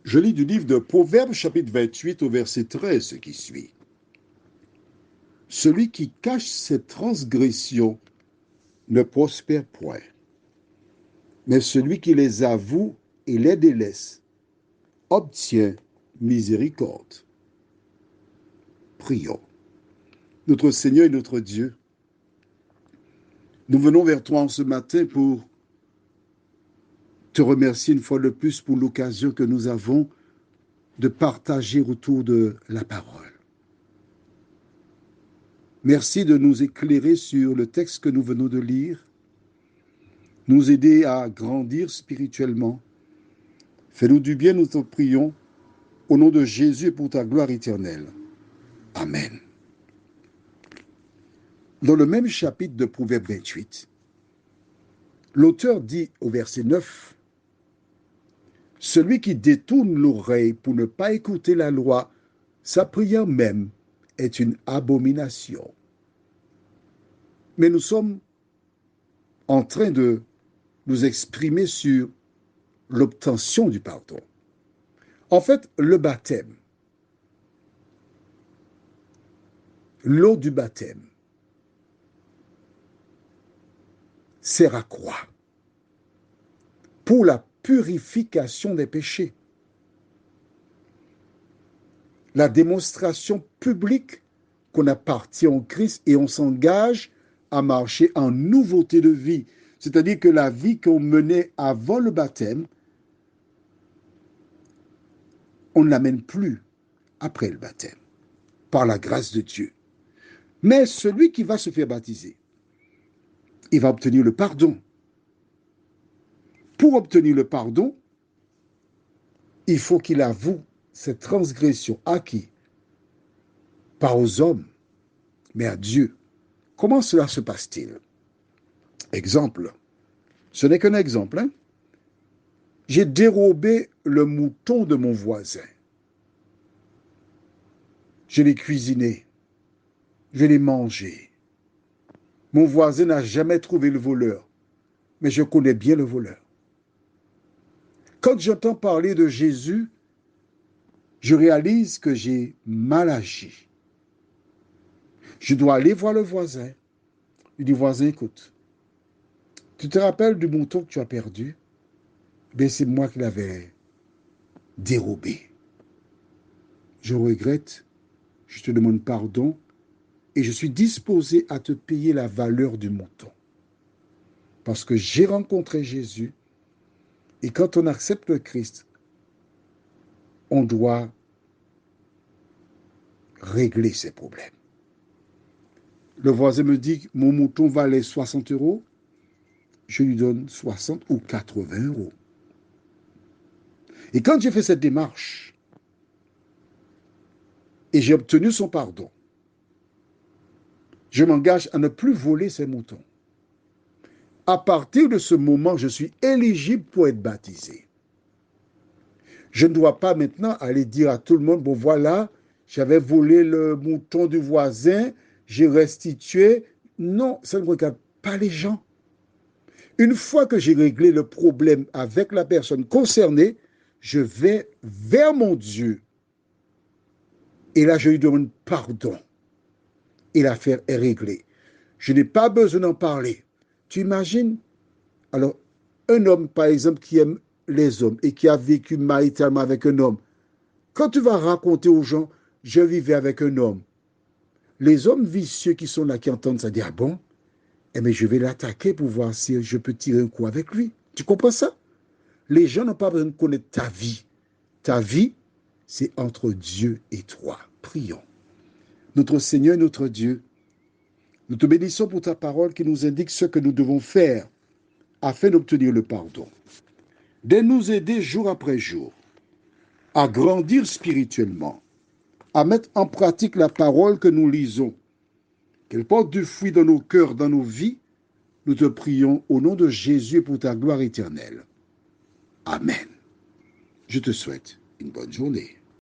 Je lis du livre de Proverbes, chapitre 28, au verset 13, ce qui suit. Celui qui cache ses transgressions ne prospère point, mais celui qui les avoue et les délaisse obtient miséricorde. Prions. Notre Seigneur et notre Dieu, nous venons vers toi en ce matin pour te remercier une fois de plus pour l'occasion que nous avons de partager autour de la parole. Merci de nous éclairer sur le texte que nous venons de lire, nous aider à grandir spirituellement. Fais-nous du bien, nous te prions, au nom de Jésus et pour ta gloire éternelle. Amen. Dans le même chapitre de Proverbe 28, l'auteur dit au verset 9, « Celui qui détourne l'oreille pour ne pas écouter la loi, sa prière même est une abomination. » Mais nous sommes en train de nous exprimer sur l'obtention du pardon. En fait, le baptême, l'eau du baptême, sert à quoi? Pour la purification des péchés. La démonstration publique qu'on appartient au Christ et on s'engage à marcher en nouveauté de vie. C'est-à-dire que la vie qu'on menait avant le baptême, on ne l'amène plus après le baptême, par la grâce de Dieu. Mais celui qui va se faire baptiser, il va obtenir le pardon. Pour obtenir le pardon, il faut qu'il avoue ses transgressions. À qui? Pas aux hommes, mais à Dieu. Comment cela se passe-t-il? Exemple. Ce n'est qu'un exemple. Hein? J'ai dérobé le mouton de mon voisin. Je l'ai cuisiné. Je l'ai mangé. Mon voisin n'a jamais trouvé le voleur, mais je connais bien le voleur. Quand j'entends parler de Jésus, je réalise que j'ai mal agi. Je dois aller voir le voisin. Il dit, voisin, écoute, tu te rappelles du mouton que tu as perdu? Ben, c'est moi qui l'avais dérobé. Je regrette, je te demande pardon et je suis disposé à te payer la valeur du mouton. Parce que j'ai rencontré Jésus et quand on accepte le Christ, on doit régler ses problèmes. Le voisin me dit, mon mouton valait 60 €, je lui donne 60 ou 80 €. Et quand j'ai fait cette démarche et j'ai obtenu son pardon, je m'engage à ne plus voler ces moutons. À partir de ce moment, je suis éligible pour être baptisé. Je ne dois pas maintenant aller dire à tout le monde, bon voilà, j'avais volé le mouton du voisin, j'ai restitué. Non, ça ne regarde pas les gens. Une fois que j'ai réglé le problème avec la personne concernée, je vais vers mon Dieu. Et là, je lui demande pardon. Et l'affaire est réglée. Je n'ai pas besoin d'en parler. Tu imagines? Alors, un homme, par exemple, qui aime les hommes et qui a vécu maritalement avec un homme, quand tu vas raconter aux gens, je vivais avec un homme, les hommes vicieux qui sont là, qui entendent ça, disent, ah bon? Eh bien, je vais l'attaquer pour voir si je peux tirer un coup avec lui. Tu comprends ça? Les gens n'ont pas besoin de connaître ta vie. Ta vie, c'est entre Dieu et toi. Prions. Notre Seigneur et notre Dieu, nous te bénissons pour ta parole qui nous indique ce que nous devons faire afin d'obtenir le pardon. De nous aider jour après jour à grandir spirituellement, à mettre en pratique la parole que nous lisons, qu'elle porte du fruit dans nos cœurs, dans nos vies. Nous te prions au nom de Jésus pour ta gloire éternelle. Amen. Je te souhaite une bonne journée.